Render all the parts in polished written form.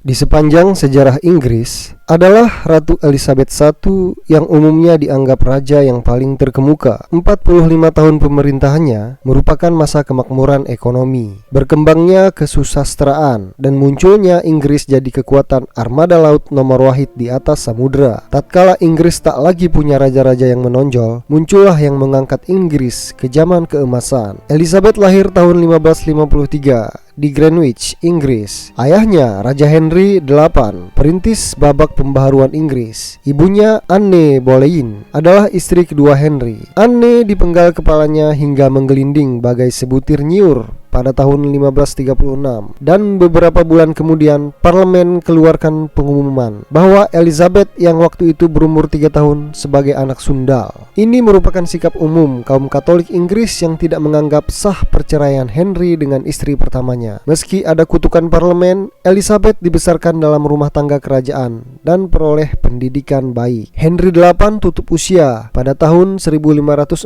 Di sepanjang sejarah Inggris adalah Ratu Elizabeth I yang umumnya dianggap raja yang paling terkemuka. 45 tahun pemerintahannya merupakan masa kemakmuran ekonomi, berkembangnya kesusastraan, dan munculnya Inggris jadi kekuatan armada laut nomor wahid di atas samudera. Tatkala Inggris tak lagi punya raja-raja yang menonjol, muncullah yang mengangkat Inggris ke zaman keemasan. Elizabeth lahir tahun 1553 di Greenwich, Inggris. Ayahnya Raja Henry VIII, perintis babak pembaharuan Inggris. Ibunya Anne Boleyn adalah istri kedua Henry. Anne dipenggal kepalanya hingga menggelinding bagai sebutir nyiur pada tahun 1536, dan beberapa bulan kemudian parlemen keluarkan pengumuman bahwa Elizabeth yang waktu itu berumur 3 tahun sebagai anak sundal. Ini merupakan sikap umum kaum Katolik Inggris yang tidak menganggap sah perceraian Henry dengan istri pertamanya. Meski ada kutukan parlemen, Elizabeth dibesarkan dalam rumah tangga kerajaan dan peroleh pendidikan baik. Henry VIII tutup usia pada tahun 1547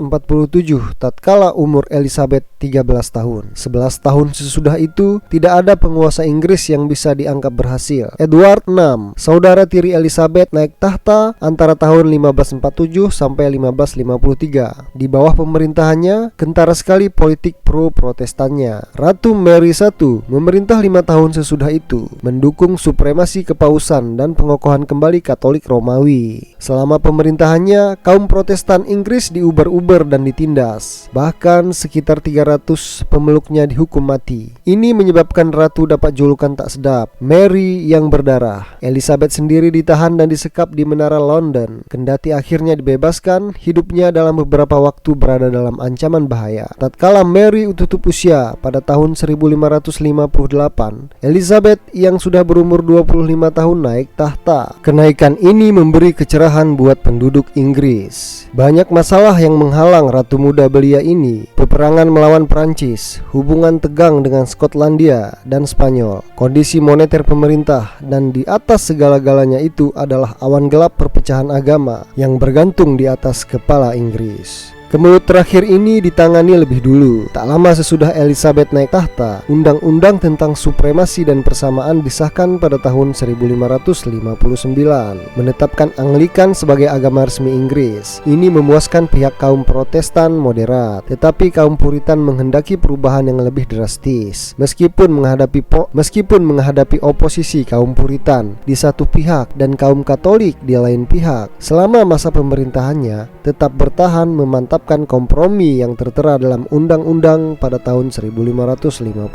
tatkala umur Elizabeth 13 tahun. 11 tahun sesudah itu, tidak ada penguasa Inggris yang bisa dianggap berhasil. Edward VI, saudara tiri Elizabeth, naik tahta antara tahun 1547 sampai 1553. Di bawah pemerintahannya, kentara sekali politik pro-protestannya. Ratu Mary I memerintah 5 tahun sesudah itu, mendukung supremasi kepausan dan pengokohan kembali Katolik Romawi. Selama pemerintahannya, kaum Protestan Inggris diuber-uber dan ditindas. Bahkan sekitar 300 pemeluknya dihukum mati. Ini menyebabkan ratu dapat julukan tak sedap, Mary yang berdarah. Elizabeth sendiri ditahan dan disekap di menara London. Kendati akhirnya dibebaskan, hidupnya dalam beberapa waktu berada dalam ancaman bahaya. Tatkala Mary tutup usia pada tahun 1558, Elizabeth yang sudah berumur 25 tahun naik tahta. Kenaikan ini memberi kecerahan buat penduduk Inggris. Banyak masalah yang menghalang ratu muda belia ini: peperangan melawan Prancis, hubungan tegang dengan Skotlandia dan Spanyol, kondisi moneter pemerintah, dan di atas segala-galanya itu adalah awan gelap perpecahan agama yang bergantung di atas kepala Inggris. Kemelut terakhir ini ditangani lebih dulu. Tak lama sesudah Elizabeth naik tahta, undang-undang tentang supremasi dan persamaan disahkan pada tahun 1559, menetapkan Anglikan sebagai agama resmi Inggris. Ini memuaskan pihak kaum Protestan moderat, tetapi kaum Puritan menghendaki perubahan yang lebih drastis. Meskipun menghadapi oposisi kaum Puritan di satu pihak dan kaum Katolik di lain pihak, selama masa pemerintahannya tetap bertahan memantapkan kompromi yang tertera dalam undang-undang pada tahun 1559.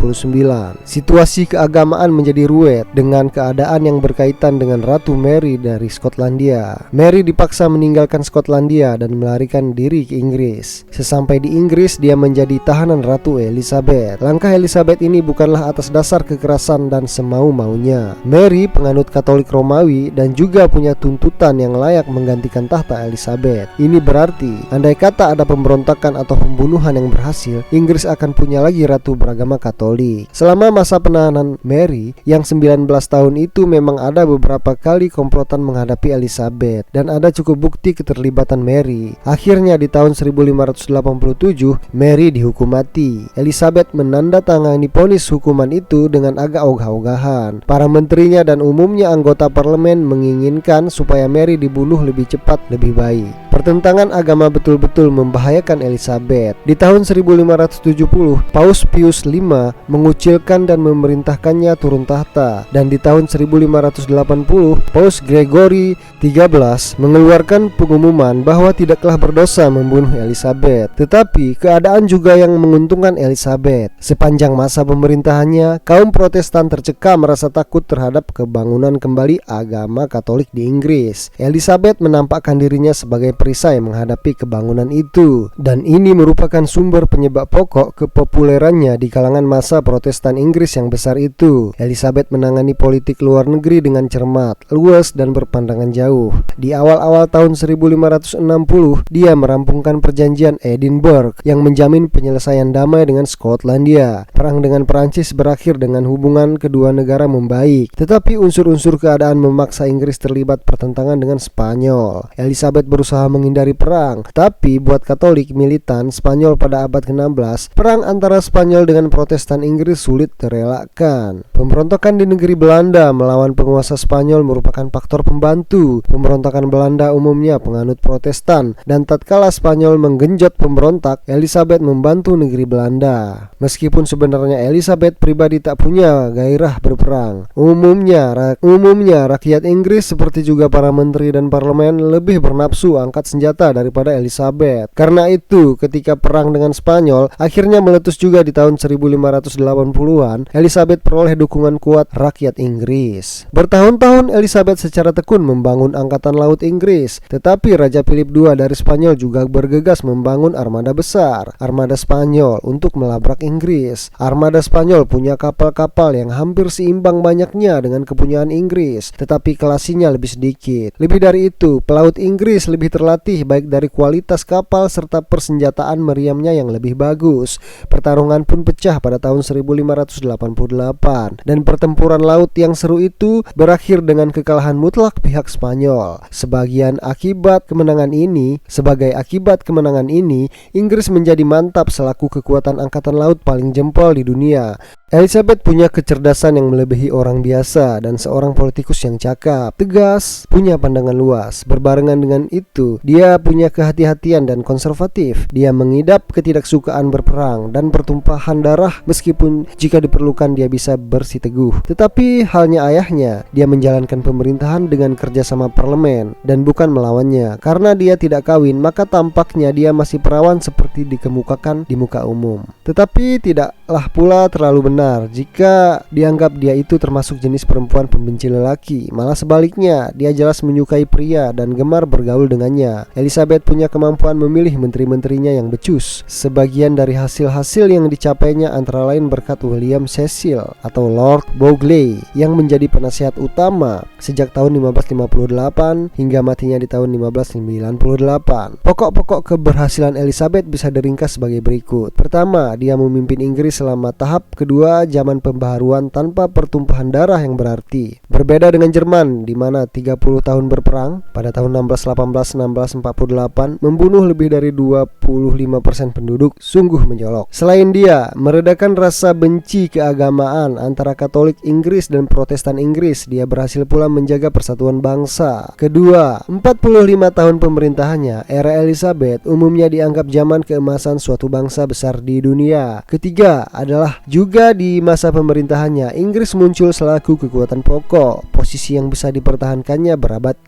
Situasi keagamaan menjadi ruwet dengan keadaan yang berkaitan dengan Ratu Mary dari Skotlandia. Mary dipaksa meninggalkan Skotlandia dan melarikan diri ke Inggris. Sesampai di Inggris, dia menjadi tahanan Ratu Elizabeth. Langkah Elizabeth ini bukanlah atas dasar kekerasan dan semau-maunya. Mary penganut Katolik Romawi dan juga punya tuntutan yang layak menggantikan tahta Elizabeth. Ini berarti andai kata ada pemberontakan atau pembunuhan yang berhasil, Inggris akan punya lagi ratu beragama Katolik. Selama masa penahanan Mary yang 19 tahun itu, memang ada beberapa kali komplotan menghadapi Elizabeth dan ada cukup bukti keterlibatan Mary. Akhirnya di tahun 1587 Mary dihukum mati. Elizabeth menandatangani vonis hukuman itu dengan agak ogah-ogahan. Para menterinya dan umumnya anggota parlemen menginginkan supaya Mary dibunuh lebih cepat lebih baik. Pertentangan agama betul-betul membahayakan Elizabeth. Di tahun 1570, Paus Pius V mengucilkan dan memerintahkannya turun tahta, dan di tahun 1580, Paus Gregory XIII mengeluarkan pengumuman bahwa tidaklah berdosa membunuh Elizabeth. Tetapi keadaan juga yang menguntungkan Elizabeth. Sepanjang masa pemerintahannya, kaum Protestan tercekam merasa takut terhadap kebangunan kembali agama Katolik di Inggris. Elizabeth menampakkan dirinya sebagai perisai menghadapi kebangunan itu, dan ini merupakan sumber penyebab pokok kepopulerannya di kalangan massa Protestan Inggris yang besar itu. Elizabeth menangani politik luar negeri dengan cermat, luas, dan berpandangan jauh. Di awal-awal tahun 1560, dia merampungkan perjanjian Edinburgh yang menjamin penyelesaian damai dengan Skotlandia. Perang dengan Perancis berakhir dengan hubungan kedua negara membaik, tetapi unsur-unsur keadaan memaksa Inggris terlibat pertentangan dengan Spanyol. Elizabeth berusaha menghindari perang, tapi buat Katolik militan Spanyol pada abad ke-16, perang antara Spanyol dengan Protestan Inggris sulit terelakkan. Pemberontakan di negeri Belanda melawan penguasa Spanyol merupakan faktor pembantu. Pemberontakan Belanda umumnya penganut Protestan, dan tatkala Spanyol menggenjot pemberontak, Elizabeth membantu negeri Belanda. Meskipun sebenarnya Elizabeth pribadi tak punya gairah berperang. Umumnya rakyat Inggris seperti juga para menteri dan parlemen lebih bernafsu angkat senjata daripada Elizabeth. Karena itu, ketika perang dengan Spanyol akhirnya meletus juga di tahun 1580-an, Elizabeth peroleh dukungan kuat rakyat Inggris. Bertahun-tahun Elizabeth secara tekun membangun angkatan laut Inggris, tetapi Raja Philip II dari Spanyol juga bergegas membangun armada besar, armada Spanyol, untuk melabrak Inggris. Armada Spanyol punya kapal-kapal yang hampir seimbang banyaknya dengan kepunyaan Inggris, tetapi kelasinya lebih sedikit. Lebih dari itu, pelaut Inggris lebih terlatih baik dari kualitas kapal serta persenjataan meriamnya yang lebih bagus. Pertarungan pun pecah pada tahun 1588, dan pertempuran laut yang seru itu berakhir dengan kekalahan mutlak pihak Spanyol. Sebagai akibat kemenangan ini, Inggris menjadi mantap selaku kekuatan angkatan laut paling jempol di dunia. Elizabeth punya kecerdasan yang melebihi orang biasa dan seorang politikus yang cakap, tegas, punya pandangan luas. Berbarengan dengan itu, dia punya kehati-hatian dan konservatif. Dia mengidap ketidaksukaan berperang dan pertumpahan darah, meskipun jika diperlukan dia bisa bersiteguh. Tetapi halnya ayahnya, dia menjalankan pemerintahan dengan kerjasama parlemen dan bukan melawannya. Karena dia tidak kawin, maka tampaknya dia masih perawan seperti dikemukakan di muka umum. Tetapi tidaklah pula terlalu benar jika dianggap dia itu termasuk jenis perempuan pembenci lelaki. Malah sebaliknya, dia jelas menyukai pria dan gemar bergaul dengannya. Elizabeth punya kemampuan memilih menteri-menterinya yang becus. Sebagian dari hasil-hasil yang dicapainya antara lain berkat William Cecil atau Lord Burghley yang menjadi penasihat utama sejak tahun 1558 hingga matinya di tahun 1598. Pokok-pokok keberhasilan Elizabeth bisa diringkas sebagai berikut. Pertama, dia memimpin Inggris selama tahap kedua zaman pembaharuan tanpa pertumpahan darah yang berarti. Berbeda dengan Jerman di mana 30 tahun berperang pada tahun 1618-1648 membunuh lebih dari 25% penduduk, sungguh mencolok. Selain dia meredakan rasa benci keagamaan antara Katolik Inggris dan Protestan Inggris, dia berhasil pula menjaga persatuan bangsa. Kedua, 45 tahun pemerintahannya, era Elizabeth umumnya dianggap zaman keemasan suatu bangsa besar di dunia. Ketiga adalah juga di masa pemerintahannya, Inggris muncul selaku kekuatan pokok, posisi yang bisa dipertahankannya berabad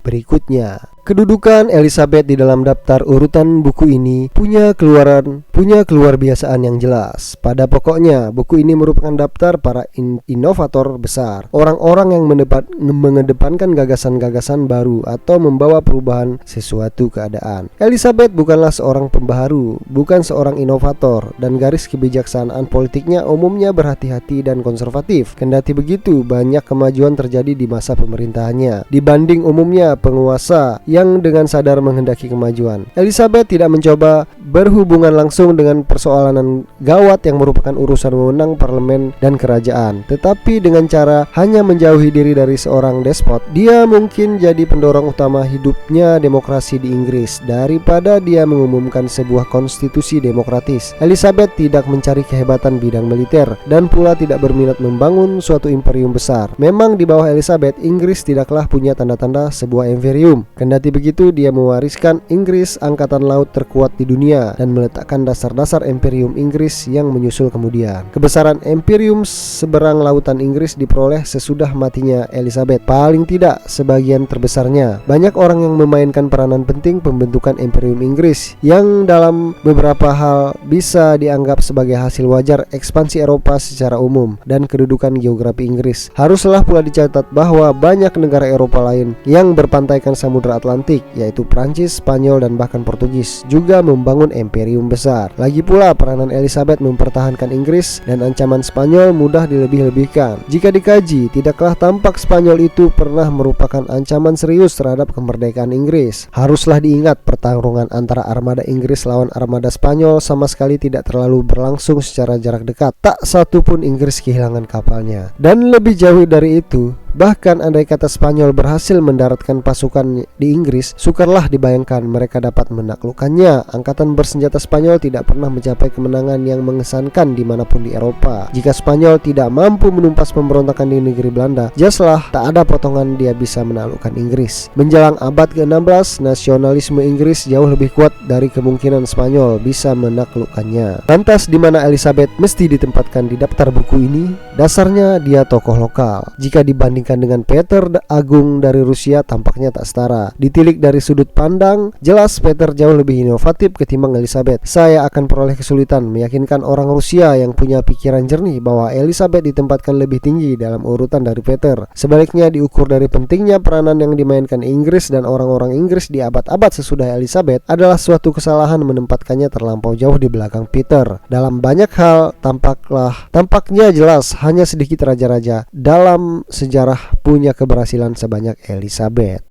berikutnya. Kedudukan Elizabeth di dalam daftar urutan buku ini punya keluar biasaan yang jelas. Pada pokoknya, buku ini merupakan daftar para inovator besar, orang-orang yang mengedepankan gagasan-gagasan baru atau membawa perubahan sesuatu keadaan. Elizabeth bukanlah seorang pembaharu, bukan seorang inovator, dan garis kebijaksanaan politiknya umumnya berhati-hati dan konservatif. Kendati begitu, banyak kemajuan terjadi di masa pemerintahannya dibanding umumnya penguasa yang dengan sadar menghendaki kemajuan. Elizabeth tidak mencoba berhubungan langsung dengan persoalan gawat yang merupakan urusan wewenang parlemen dan kerajaan, tetapi dengan cara hanya menjauhi diri dari seorang despot, dia mungkin jadi pendorong utama hidupnya demokrasi di Inggris daripada dia mengumumkan sebuah konstitusi demokratis. Elizabeth tidak mencari kehebatan bidang militer dan pula tidak berminat membangun suatu imperium besar. Memang di bawah Elizabeth, Inggris tidaklah punya tanda-tanda sebuah imperium. Kendati begitu, dia mewariskan Inggris angkatan laut terkuat di dunia dan meletakkan dasar-dasar imperium Inggris yang menyusul kemudian. Kebesaran imperium seberang lautan Inggris diperoleh sesudah matinya Elizabeth, paling tidak sebagian terbesarnya. Banyak orang yang memainkan peranan penting pembentukan imperium Inggris yang dalam beberapa hal bisa dianggap sebagai hasil wajar ekspansi Eropa secara umum dan kedudukan geografi Inggris. Haruslah pula dicatat bahwa banyak negara Eropa lain yang berpantaikan Samudra Atlantik, yaitu Prancis, Spanyol, dan bahkan Portugis, juga membangun imperium besar. Lagi pula, peranan Elizabeth mempertahankan Inggris dan ancaman Spanyol mudah dilebih-lebihkan. Jika dikaji, tidaklah tampak Spanyol itu pernah merupakan ancaman serius terhadap kemerdekaan Inggris. Haruslah diingat, pertarungan antara armada Inggris lawan armada Spanyol sama sekali tidak terlalu berlangsung secara jarak dekat. Tak satu pun Inggris kehilangan kapalnya. Dan lebih jauh dari itu, Bahkan andai kata Spanyol berhasil mendaratkan pasukan di Inggris, sukarlah dibayangkan mereka dapat menaklukkannya. Angkatan bersenjata Spanyol tidak pernah mencapai kemenangan yang mengesankan dimanapun di Eropa. Jika Spanyol tidak mampu menumpas pemberontakan di negeri Belanda, jelaslah tak ada potongan dia bisa menaklukkan Inggris. Menjelang abad ke-16, nasionalisme Inggris jauh lebih kuat dari kemungkinan Spanyol bisa menaklukkannya. Lantas di mana Elizabeth mesti ditempatkan di daftar buku ini? Dasarnya dia tokoh lokal. Jika dibandingkan dengan Peter Agung dari Rusia, tampaknya tak setara. Ditilik dari sudut pandang, jelas Peter jauh lebih inovatif ketimbang Elizabeth. Saya akan peroleh kesulitan meyakinkan orang Rusia yang punya pikiran jernih bahwa Elizabeth ditempatkan lebih tinggi dalam urutan dari Peter. Sebaliknya, diukur dari pentingnya peranan yang dimainkan Inggris dan orang-orang Inggris di abad-abad sesudah Elizabeth, adalah suatu kesalahan menempatkannya terlampau jauh di belakang Peter. Dalam banyak hal, tampaknya jelas hanya sedikit raja-raja dalam sejarah punya keberhasilan sebanyak Elizabeth.